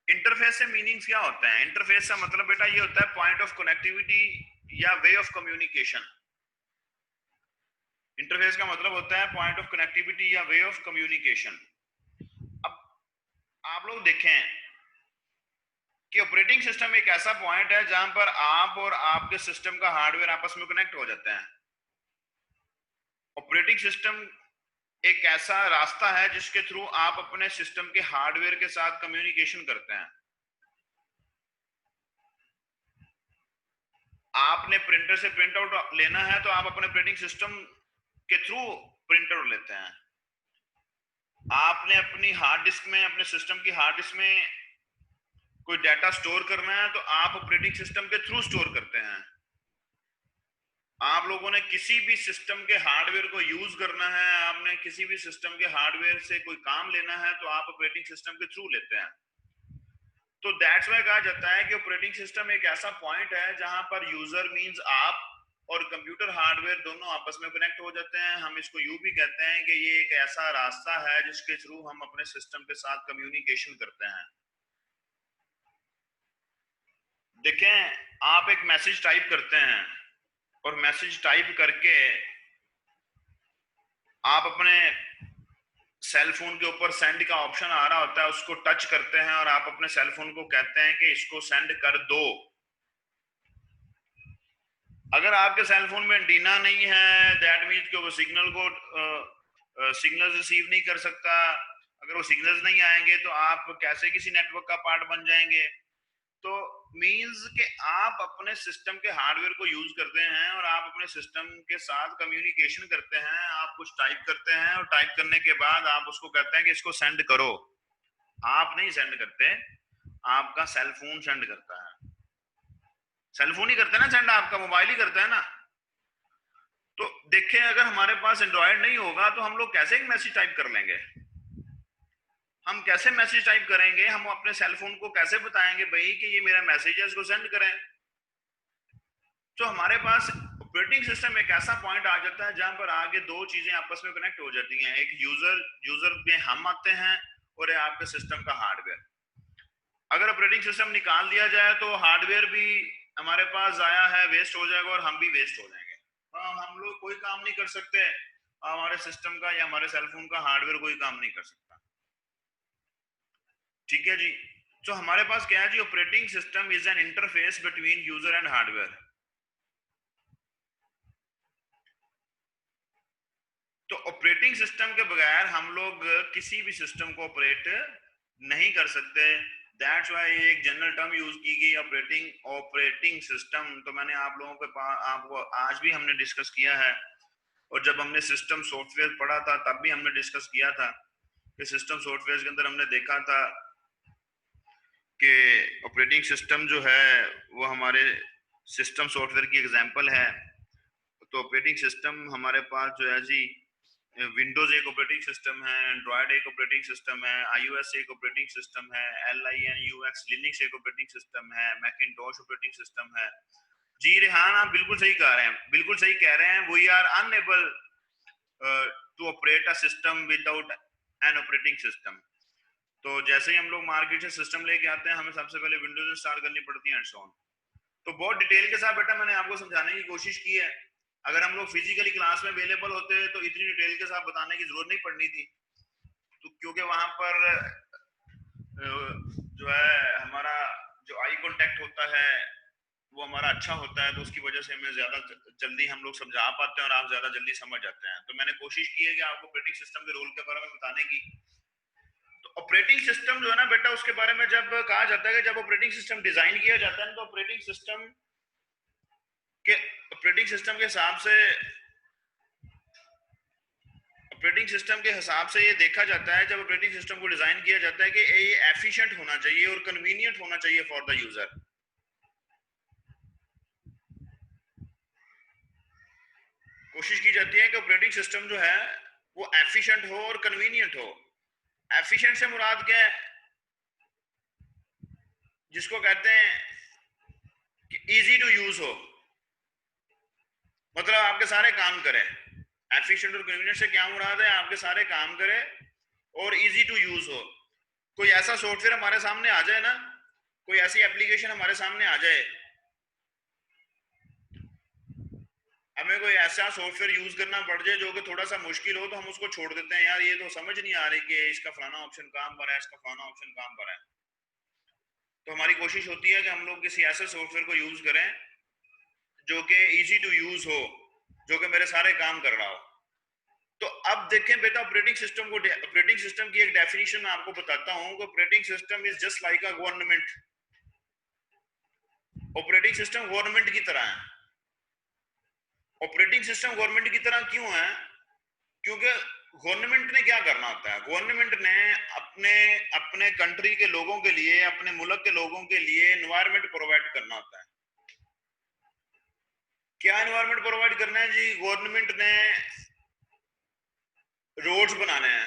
इंटरफेस से मीनिंग्स क्या होता है? इंटरफेस का मतलब बेटा ये होता है पॉइंट ऑफ कनेक्टिविटी या वे ऑफ कम्युनिकेशन। इंटरफेस का मतलब होता है पॉइंट ऑफ कनेक्टिविटी या वे ऑफ कम्युनिकेशन। अब आप लोग देखें कि ऑपरेटिंग सिस्टम एक ऐसा पॉइंट है जहां पर आप और आपके सिस्टम का हार्डवेयर आपस में कनेक्ट हो जाते हैं। ऑपरेटिंग सिस्टम एक ऐसा रास्ता है जिसके थ्रू आप अपने सिस्टम के हार्डवेयर के साथ कम्युनिकेशन करते हैं। आपने प्रिंटर से प्रिंट आउट लेना है तो आप अपने ऑपरेटिंग सिस्टम के थ्रू प्रिंट आउट लेते हैं। आपने अपनी हार्ड डिस्क में, अपने सिस्टम की हार्ड डिस्क में कोई डाटा स्टोर करना है तो आप ऑपरेटिंग सिस्टम के थ्रू स्टोर करते हैं। आप लोगों ने किसी भी सिस्टम के हार्डवेयर को यूज करना है, आपने किसी भी सिस्टम के हार्डवेयर से कोई काम लेना है तो आप ऑपरेटिंग सिस्टम के थ्रू लेते हैं। तो दैट्स व्हाई कहा जाता है कि ऑपरेटिंग सिस्टम एक ऐसा पॉइंट है जहां पर यूजर मींस आप और कंप्यूटर हार्डवेयर दोनों आपस में कनेक्ट हो जाते हैं। हम इसको यूं भी कहते हैं कि ये एक ऐसा रास्ता है जिसके थ्रू हम अपने सिस्टम के साथ कम्युनिकेशन करते हैं। देखें, आप एक मैसेज टाइप करते हैं और मैसेज टाइप करके आप अपने सेल फोन के ऊपर सेंड का ऑप्शन आ रहा होता है, उसको टच करते हैं और आप अपने सेल फोन को कहते हैं कि इसको सेंड कर दो। अगर आपके सेल फोन में एंटीना नहीं है, दैट मींस कि वो सिग्नल को सिग्नल रिसीव नहीं कर सकता। अगर वो सिग्नल्स नहीं आएंगे तो आप कैसे किसी नेटवर्क का पार्ट बन जाएंगे? तो मींस कि आप अपने सिस्टम के हार्डवेयर को यूज करते हैं और आप अपने सिस्टम के साथ कम्युनिकेशन करते हैं। आप कुछ टाइप करते हैं और टाइप करने के बाद आप उसको कहते हैं कि इसको सेंड करो। आप नहीं सेंड करते, आपका सेल फोन सेंड करता है। सेल फोन ही करता है ना सेंड, आपका मोबाइल ही करता है ना। तो देखें, अगर हमारे पास एंड्रॉयड नहीं होगा तो हम लोग कैसे एक मैसेज टाइप कर लेंगे? हम कैसे मैसेज टाइप करेंगे? हम अपने सेल फोन को कैसे बताएंगे भाई कि ये मेरा मैसेज है, इसको सेंड करें? तो हमारे पास ऑपरेटिंग सिस्टम एक ऐसा पॉइंट आ जाता है जहां पर आगे दो चीजें आपस में कनेक्ट हो जाती हैं। एक यूजर में हम आते हैं और आपके सिस्टम का हार्डवेयर। अगर ऑपरेटिंग सिस्टम निकाल दिया जाए तो हार्डवेयर भी हमारे पास आया है, वेस्ट हो जाएगा और हम भी वेस्ट हो जाएंगे। हम लोग कोई काम नहीं कर सकते, हमारे सिस्टम का या हमारे सेलफोन का हार्डवेयर कोई काम नहीं कर सकता। ठीक है जी। तो हमारे पास क्या है जी? Operating system is an interface between user and hardware. तो ऑपरेटिंग सिस्टम के बगैर हम लोग किसी भी सिस्टम को ऑपरेट नहीं कर सकते। दैट्स वाई एक जनरल टर्म यूज की गई ऑपरेटिंग सिस्टम। तो मैंने आप लोगों के आपको आज भी हमने डिस्कस किया है, और जब हमने सिस्टम सॉफ्टवेयर पढ़ा था तब भी हमने डिस्कस किया था कि सिस्टम सॉफ्टवेयर के अंदर हमने देखा था कि ऑपरेटिंग सिस्टम जो है वो हमारे सिस्टम सॉफ्टवेयर की एग्जांपल है। तो ऑपरेटिंग सिस्टम हमारे पास जो है जी, विंडोज एक ऑपरेटिंग सिस्टम है, एंड्रॉयड एक ऑपरेटिंग सिस्टम है, आईओएस एक ऑपरेटिंग सिस्टम है, LINUX लिनक्स एक ऑपरेटिंग सिस्टम है, मैकिन्टॉश ऑपरेटिंग सिस्टम है। जी रेहान, आप बिल्कुल सही कह रहे हैं, बिल्कुल सही कह रहे हैं। We are unable to operate a system without an operating system. तो जैसे ही हम लोग मार्केट से सिस्टम लेके आते हैं, हमें सबसे पहले विंडोज इंस्टॉल करनी पड़ती है एंड सो ऑन। तो बहुत डिटेल के साथ बेटा मैंने आपको समझाने की कोशिश की है। अगर हम लोग फिजिकली क्लास में अवेलेबल होते तो इतनी डिटेल के साथ बताने की जरूरत नहीं पड़नी थी। तो क्योंकि वहां पर जो है हमारा जो आई कांटेक्ट होता है वो हमारा अच्छा होता है, तो उसकी वजह से हमें ज्यादा जल्दी हम लोग समझा पाते हैं और आप ज्यादा जल्दी समझ जाते हैं। तो मैंने कोशिश की है कि आपको ऑपरेटिंग सिस्टम के रोल के बारे में बताने की। तो ऑपरेटिंग सिस्टम जो है ना बेटा, उसके बारे में जब कहा जाता है कि जब ऑपरेटिंग सिस्टम डिजाइन किया जाता है तो ऑपरेटिंग सिस्टम के हिसाब से ये देखा जाता है, जब ऑपरेटिंग सिस्टम को डिजाइन किया जाता है कि ये एफिशिएंट होना चाहिए और कन्वीनियंट होना चाहिए फॉर द यूजर। कोशिश की जाती है कि ऑपरेटिंग सिस्टम जो है वो एफिशिएंट हो और कन्वीनियंट हो। एफिशिएंट से मुराद क्या है? जिसको कहते हैं कि इजी टू यूज हो, मतलब आपके सारे काम करें। एफिशिएंट और कन्वीनियंट से क्या मुराद है? आपके सारे काम करे और इजी टू यूज हो। कोई ऐसा सॉफ्टवेयर हमारे सामने आ जाए ना, कोई ऐसी एप्लीकेशन हमारे सामने आ जाए, हमें कोई ऐसा सॉफ्टवेयर यूज करना पड़ जाए जो कि थोड़ा सा मुश्किल हो, तो हम उसको छोड़ देते हैं, यार ये तो समझ नहीं आ रही कि इसका फलाना ऑप्शन काम पर है, इसका फलाना ऑप्शन काम पर है। तो हमारी कोशिश होती है कि हम लोग किसी ऐसे सॉफ्टवेयर को यूज करें जो कि इजी टू यूज हो, जो कि मेरे सारे काम कर रहा हो। तो अब देखें बेटा, ऑपरेटिंग सिस्टम की एक डेफिनेशन मैं आपको बताता हूं कि operating system is just like a government. Operating system government की तरह है। ऑपरेटिंग सिस्टम गवर्नमेंट की तरह क्यों है? क्योंकि गवर्नमेंट ने क्या करना होता है? गवर्नमेंट ने अपने अपने कंट्री के लोगों के लिए, अपने मुल्क के लोगों के लिए एनवायरनमेंट प्रोवाइड करना होता है। क्या एनवायरनमेंट प्रोवाइड करना है जी? गवर्नमेंट ने रोड्स बनाने हैं,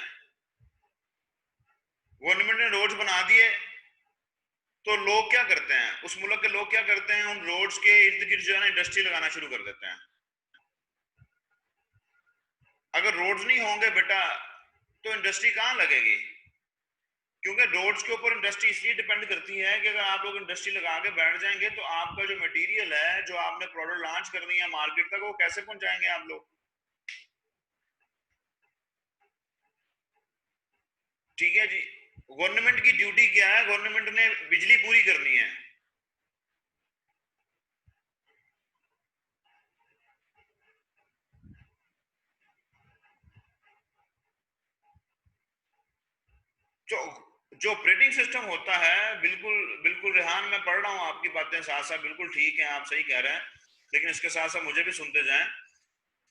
गवर्नमेंट ने रोड्स बना दिए, तो लोग क्या करते हैं, उस मुल्क के लोग क्या करते हैं, उन रोड्स के इर्द गिर्द जो है ना इंडस्ट्री लगाना शुरू कर देते हैं। अगर रोड्स नहीं होंगे बेटा तो इंडस्ट्री कहां लगेगी? क्योंकि रोड्स के ऊपर इंडस्ट्री इसलिए डिपेंड करती है कि अगर आप लोग इंडस्ट्री लगा के बैठ जाएंगे तो आपका जो मटेरियल है, जो आपने प्रोडक्ट लॉन्च करनी है मार्केट तक, वो कैसे पहुंचाएंगे आप लोग? ठीक है जी। गवर्नमेंट की ड्यूटी क्या है? गवर्नमेंट ने बिजली पूरी करनी है। जो जो ऑपरेटिंग सिस्टम होता है, बिल्कुल बिल्कुल रेहान, मैं पढ़ रहा हूं आपकी बातें साथ साथ, बिल्कुल ठीक है, आप सही कह रहे हैं, लेकिन इसके साथ साथ मुझे भी सुनते जाएं।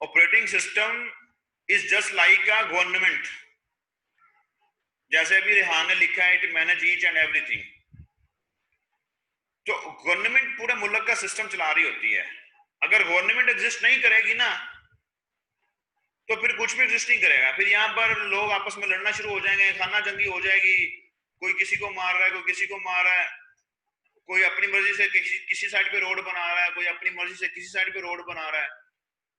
Operating system is just like a government. जैसे अभी रेहान ने लिखा है, it manage each and everything. तो गवर्नमेंट पूरे मुल्क का सिस्टम चला रही होती है। अगर गवर्नमेंट एग्जिस्ट नहीं करेगी ना, तो फिर कुछ भी एग्जिस्ट नहीं करेगा। फिर यहाँ पर लोग आपस में लड़ना शुरू हो जाएंगे, खाना जंगी हो जाएगी, कोई किसी को मार रहा है, कोई किसी को मार रहा है, कोई अपनी मर्जी से किसी साइड पे रोड बना रहा है, कोई अपनी मर्जी से किसी साइड पे रोड बना रहा है,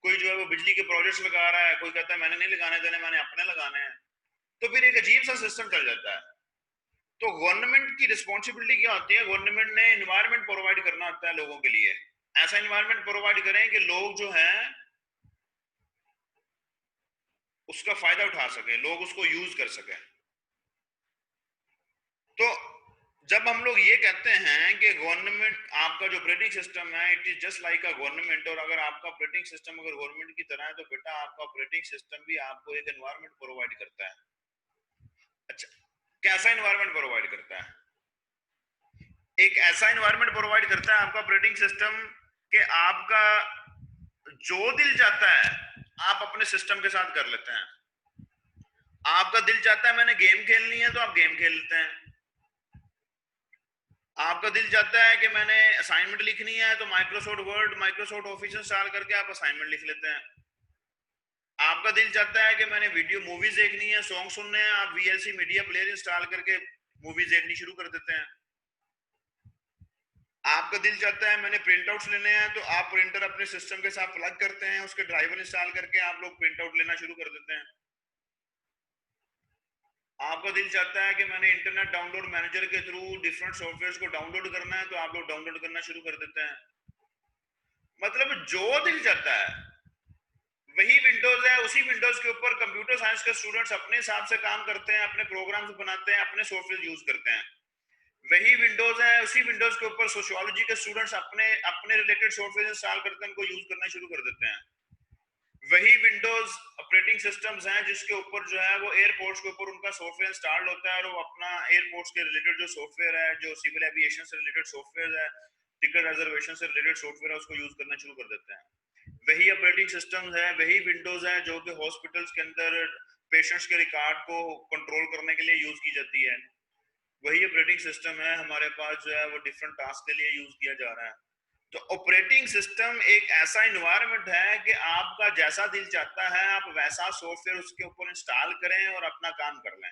कोई जो है वो बिजली के प्रोजेक्ट्स लगा रहा है, कोई कहता है मैंने नहीं लगाने देने, मैंने अपने लगाने हैं। तो फिर एक अजीब सा सिस्टम चल जाता है। तो गवर्नमेंट की रिस्पॉन्सिबिलिटी क्या होती है? गवर्नमेंट ने एनवायरनमेंट प्रोवाइड करना होता है लोगों के लिए। ऐसा एनवायरनमेंट प्रोवाइड करें कि लोग जो हैं उसका फायदा उठा सके, लोग उसको यूज कर सके। तो जब हम लोग ये कहते हैं कि गवर्नमेंट, आपका जो ऑपरेटिंग सिस्टम है it is just like a government, और अगर आपका ऑपरेटिंग सिस्टम अगर गवर्नमेंट की तरह है, तो बेटा आपका ऑपरेटिंग सिस्टम भी आपको एक एनवायरनमेंट प्रोवाइड करता है। अच्छा, कैसा एनवायरनमेंट प्रोवाइड करता है? एक ऐसा एनवायरनमेंट प्रोवाइड करता है आपका ऑपरेटिंग सिस्टम कि आपका जो दिल चाहता है आप अपने सिस्टम के साथ कर लेते हैं। आपका दिल चाहता है मैंने गेम खेलनी है तो आप गेम खेल लेते हैं। आपका दिल चाहता है कि मैंने असाइनमेंट लिखनी है तो Microsoft word Microsoft office install करके आप असाइनमेंट लिख लेते हैं। आपका दिल चाहता है कि मैंने वीडियो मूवीज देखनी है, सॉन्ग सुनने हैं, आप वीएलसी मीडिया प्लेयर इंस्टॉल करके मूवीज देखनी शुरू कर देते हैं। आपका दिल चाहता है मैंने प्रिंट आउट्स लेने हैं तो आप प्रिंटर अपने सिस्टम के साथ प्लग करते हैं, उसके ड्राइवर इंस्टॉल करके आप लोग प्रिंट आउट लेना शुरू कर देते हैं। आपका दिल चाहता है कि मैंने इंटरनेट डाउनलोड मैनेजर के थ्रू डिफरेंट सॉफ्टवेयर को डाउनलोड करना है तो आप लोग डाउनलोड करना शुरू कर देते हैं। मतलब जो दिल चाहता है वही विंडोज है, उसी विंडोज के ऊपर कंप्यूटर साइंस के स्टूडेंट्स अपने हिसाब से काम करते हैं, अपने प्रोग्राम्स बनाते हैं, अपने सॉफ्टवेयर यूज करते हैं। वही विंडोज है, उसी विंडोज के ऊपर सोशियोलॉजी के स्टूडेंट्स अपने अपने रिलेटेड सॉफ्टवेयर इंस्टॉल करते हैं, उनको यूज करना शुरू कर देते हैं। वही विंडोज ऑपरेटिंग सिस्टम्स हैं जिसके ऊपर जो है वो एयरपोर्ट्स के ऊपर उनका सॉफ्टवेयर इंस्टॉल्ड होता है और वो अपना एयरपोर्ट्स के रिलेटेड जो सॉफ्टवेयर है, जो सिविल एविएशन से रिलेटेड सॉफ्टवेयर है, टिकट रिजर्वेशन से रिलेटेड सॉफ्टवेयर है, उसको यूज करना शुरू कर देते हैं। वही ऑपरेटिंग सिस्टम्स है, वही विंडोज है जो कि हॉस्पिटल्स के अंदर पेशेंट्स के रिकॉर्ड को कंट्रोल करने के लिए यूज की जाती है। वही ऑपरेटिंग सिस्टम है हमारे पास जो है वो डिफरेंट टास्क के लिए यूज किया जा रहा है। तो ऑपरेटिंग सिस्टम एक ऐसा इन्वायरमेंट है कि आपका जैसा दिल चाहता है आप वैसा सॉफ्टवेयर उसके ऊपर इंस्टॉल करें और अपना काम कर लें।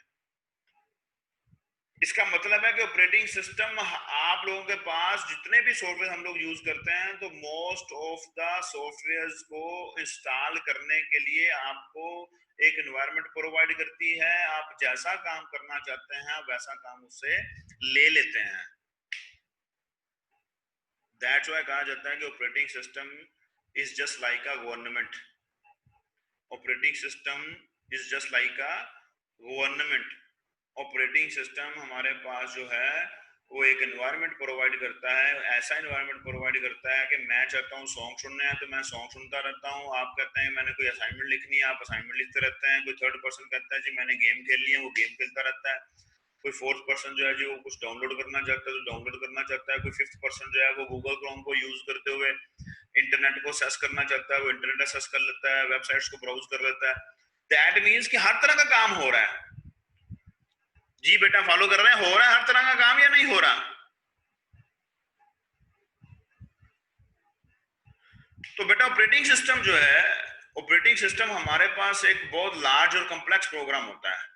इसका मतलब है कि ऑपरेटिंग सिस्टम आप लोगों के पास जितने भी सॉफ्टवेयर हम लोग यूज करते हैं तो मोस्ट ऑफ द सॉफ्टवेयर्स को इंस्टॉल करने के लिए आपको एक एनवायरनमेंट प्रोवाइड करती है। आप जैसा काम करना चाहते हैं वैसा काम उससे ले लेते हैं। दैट्स व्हाई कहा जाता है कि operating system is just like a government. Operating system is just like a government. Operating system हमारे पास जो है वो एक एनवायरनमेंट प्रोवाइड करता है, ऐसा एनवायरनमेंट प्रोवाइड करता है कि मैं चाहता हूँ सॉन्ग सुनने हैं तो मैं सॉन्ग सुनता रहता हूँ, आप कहते हैं मैंने कोई असाइनमेंट लिखनी है आप असाइनमेंट लिखते रहते हैं, कोई थर्ड पर्सन कहता है जी मैंने गेम खेलनी है वो गेम खेलता रहता है, कोई फोर्थ पर्सन जो है जी वो कुछ डाउनलोड करना चाहता है तो डाउनलोड करना चाहता है, कोई फिफ्थ पर्सन जो है वो गूगल क्रोम को यूज करते हुए इंटरनेट को सर्च करना चाहता है, वो इंटरनेट सर्च कर लेता है, वेबसाइट्स को ब्राउज कर लेता है। दैट मीन्स कि हर तरह का काम हो रहा है। जी बेटा फॉलो कर रहे हैं, हो रहा है हर तरह का काम या नहीं हो रहा? तो बेटा ऑपरेटिंग सिस्टम जो है, ऑपरेटिंग सिस्टम हमारे पास एक बहुत लार्ज और कॉम्प्लेक्स प्रोग्राम होता है।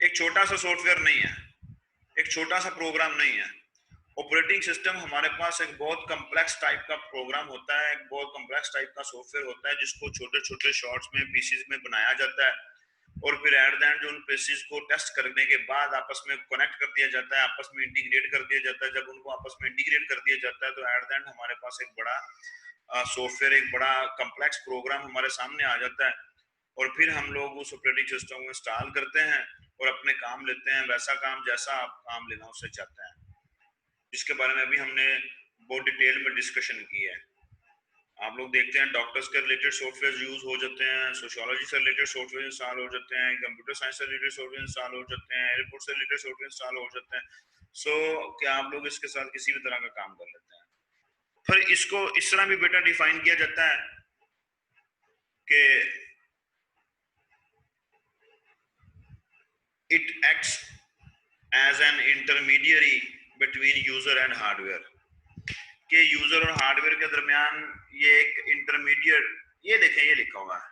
एक छोटा सा सॉफ्टवेयर नहीं है, एक छोटा सा प्रोग्राम नहीं है। ऑपरेटिंग सिस्टम हमारे पास एक बहुत कॉम्प्लेक्स टाइप का प्रोग्राम होता है, एक बहुत कॉम्प्लेक्स टाइप का सॉफ्टवेयर होता है जिसको छोटे छोटे शॉर्ट्स में पीसीज में बनाया जाता है और फिर एट द एंड जो उन पीसीज को टेस्ट करने के बाद आपस में कनेक्ट कर दिया जाता है, आपस में इंटीग्रेट कर दिया जाता है। जब उनको आपस में इंटीग्रेट कर दिया जाता है तो एट द एंड हमारे पास एक बड़ा सॉफ्टवेयर, एक बड़ा कॉम्प्लेक्स प्रोग्राम हमारे सामने आ जाता है और फिर हम लोग उस ऑपरेटिंग सिस्टम को इंस्टॉल करते हैं और अपने काम लेते हैं, वैसा काम जैसा आप काम लेना उससे चाहते हैं, जिसके बारे में अभी हमने बहुत डिटेल में डिस्कशन की है। आप लोग देखते हैं डॉक्टर्स के रिलेटेड सॉफ्टवेयर यूज हो जाते हैं, सोशियोलॉजी से रिलेटेड सॉफ्टवेयर इंस्टॉल हो जाते हैं, कंप्यूटर साइंस से रिलेटेड सॉफ्टवेयर इंस्टॉल हो जाते हैं, एयरपोर्ट से रिलेटेड सॉफ्टवेयर इंस्टॉल हो जाते हैं। सो क्या आप लोग इसके साथ किसी भी तरह का काम कर लेते हैं? फिर इसको इस तरह भी बेटा डिफाइन किया जाता है कि it acts as an intermediary between user and hardware। कि यूजर और हार्डवेयर के दरमियान ये एक इंटरमीडिएट, ये देखें ये लिखा हुआ है,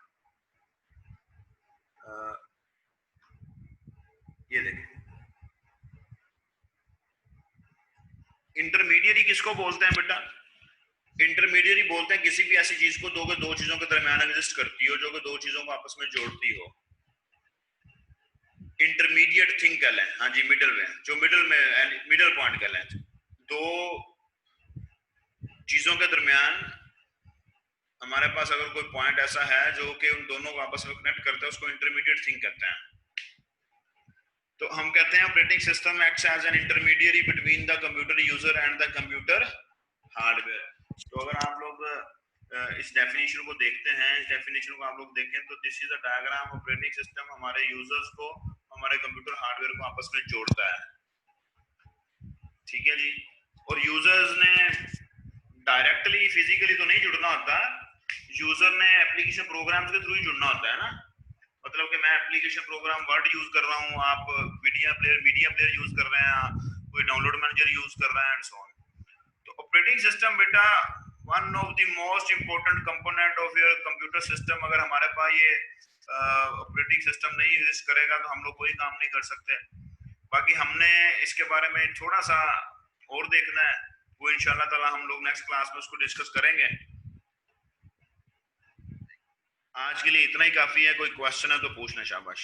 ये देखें इंटरमीडिएरी किसको बोलते हैं बेटा? इंटरमीडिएरी बोलते हैं किसी भी ऐसी चीज को दो चीजों के दरमियान एग्जिस्ट करती हो जो कि दो चीजों को आपस में जोड़ती हो। इंटरमीडिएट थिंग कह लें, हाँ जी मिडिल में, जो मिडिल में मिडिल पॉइंट कह लें, दो चीजों के दरमियान हमारे पास अगर कोई पॉइंट ऐसा है जो कि उन दोनों को आपस में कनेक्ट करता है उसको इंटरमीडिएट थिंग कहते हैं। तो हम कहते हैं operating system acts as an intermediary between the computer user and the computer hardware. तो अगर आप लोग इस डेफिनेशन को देखते हैं, इस डेफिनेशन को आप लोग देखें तो this is a diagram. Operating system हमारे यूजर्स को हमारे कंप्यूटर हार्डवेयर को आपस में जोड़ता है। ठीक है जी। और यूजर्स ने डायरेक्टली फिजिकली तो नहीं जुड़ना होता, यूजर ने एप्लीकेशन प्रोग्राम्स के थ्रू ही जुड़ना होता है ना। मतलब कि मैं एप्लीकेशन प्रोग्राम वर्ड यूज कर रहा हूँ, आप मीडिया प्लेयर यूज कर रहे हैं, कोई डाउनलोड मैनेजर यूज कर रहा है एंड सो ऑन। तो ऑपरेटिंग सिस्टम बेटा one of the most important component of your computer system. अगर हमारे पास ये ऑपरेटिंग सिस्टम नहीं एग्जिस्ट करेगा तो हम लोग कोई काम नहीं कर सकते। बाकी हमने इसके बारे में थोड़ा सा और देखना है, वो इंशाल्लाह ताला हम लोग नेक्स्ट क्लास में उसको डिस्कस करेंगे। आज के लिए इतना ही काफी है। कोई क्वेश्चन है तो पूछना, शाबाश।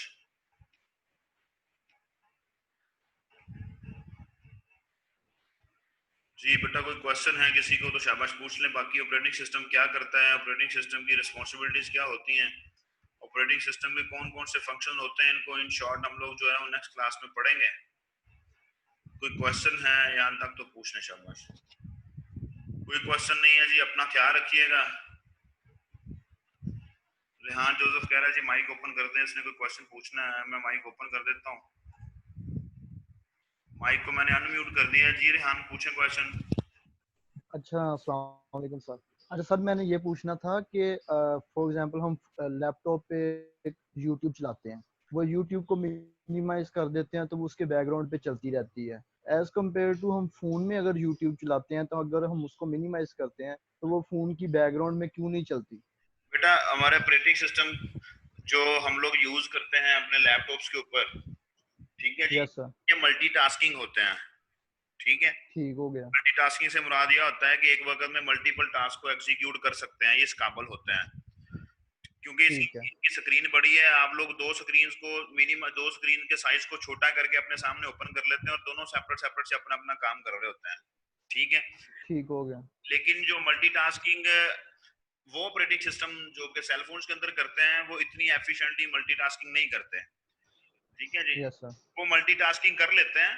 जी बेटा, कोई क्वेश्चन है किसी को तो शाबाश पूछ लें। बाकी ऑपरेटिंग सिस्टम क्या करता है, ऑपरेटिंग सिस्टम की रिस्पॉन्सिबिलिटीज क्या होती हैं, ऑपरेटिंग सिस्टम के कौन कौन से फंक्शन होते हैं, इनको इन शॉर्ट हम लोग जो है वो नेक्स्ट क्लास में पढ़ेंगे। कोई क्वेश्चन है यहाँ तक तो पूछने, शाबाश। कोई क्वेश्चन नहीं है जी, अपना ख्याल रखिएगा। रेहान जोसेफ कह रहा है जी माइक ओपन कर दें, इसने कोई क्वेश्चन पूछना है। मैं माइक ओपन कर देता हूँ, माइक को मैंने अनम्यूट कर दिया। जी रेहान पूछें क्वेश्चन। अच्छा, अस्सलाम वालेकुम सर। अच्छा सर, मैंने ये पूछना था कि फॉर एग्जांपल हम लैपटॉप पे यूट्यूब चलाते हैं, वो यूट्यूब को मिनिमाइज कर देते हैं तो वो उसके बैकग्राउंड पे चलती रहती है। एज कम्पेयर टू हम फोन में अगर यूट्यूब चलाते हैं तो अगर हम उसको मिनिमाइज करते हैं तो वो फोन की बैकग्राउंड में क्यों नहीं चलती? बेटा हमारे ऑपरेटिंग सिस्टम जो हम लोग यूज करते हैं अपने लैपटॉप्स के ऊपर, ठीक है जी, यस सर। ये मल्टीटास्किंग होते हैं। ठीक है, ठीक हो गया। मल्टीटास्किंग से मुराद यह होता है कि एक वक्त में मल्टीपल टास्क को एग्जीक्यूट कर सकते हैं, ये इस काबिल होते हैं। क्योंकि ठीक है। इसकी स्क्रीन बड़ी है, आप लोग दो स्क्रीन को मिनिमम, दो स्क्रीन के साइज को छोटा करके अपने सामने ओपन कर लेते हैं और दोनों सेपरेट सेपरेट से अपना अपना काम कर रहे होते हैं। ठीक है, ठीक हो गया। लेकिन जो मल्टीटास्किंग वो ऑपरेटिंग सिस्टम जो कि सेल फोन्स के अंदर करते हैं वो इतनी एफिशिएंटली मल्टीटास्किंग नहीं करते। ठीक है जी, यस सर। वो मल्टीटास्किंग कर लेते हैं।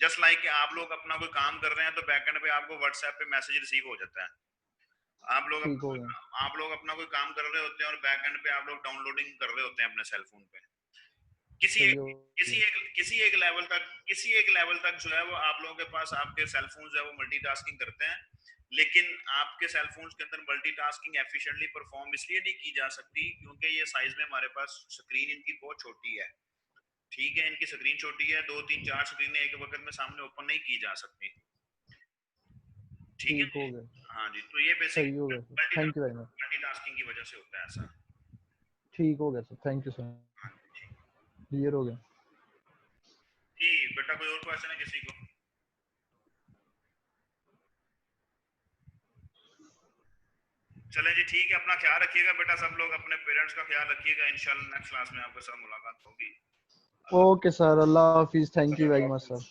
जस्ट लाइक आप लोग अपना कोई काम कर रहे हैं तो बैकएंड पे आपको व्हाट्सएप पे मैसेज रिसीव हो जाता है। ठीक हो गया। आप लोग अपना कोई काम कर रहे होते हैं और बैकएंड पे आप लोग डाउनलोडिंग कर रहे होते हैं अपने सेल फोन पे। किसी सही एक हो किसी गया। एक किसी एक लेवल तक जो है वो आप लोगों के पास आपके सेल फोन जो है वो मल्टीटास्किंग करते हैं। लेकिन आपके सेल फोन्स के अंदर मल्टीटास्किंग एफिशिएंटली परफॉर्म इसलिए नहीं की जा सकती क्योंकि ये साइज में हमारे पास स्क्रीन इनकी बहुत छोटी है। ठीक है, इनकी स्क्रीन छोटी है, 2 3 4 स्क्रीनें एक वक्त में सामने ओपन नहीं की जा सकती। ठीक है ठीक जी, हो गया। हाँ जी, तो ये बेसिक सही हो गया sir, thank you very much. Multitasking की वजह से होता है ऐसा। ठीक हो गया सर, थैंक यू सर, हाँ जी, ठीक क्लियर हो गया। जी। बेटा कोई और क्वेश्चन है किसी को? चले जी, ठीक है, अपना ख्याल रखिएगा बेटा, सब लोग अपने पेरेंट्स का ख्याल रखिएगा। इंशाल्लाह नेक्स्ट क्लास में आपके साथ मुलाकात होगी। Okay sir, Allah Hafiz, thank you very much sir.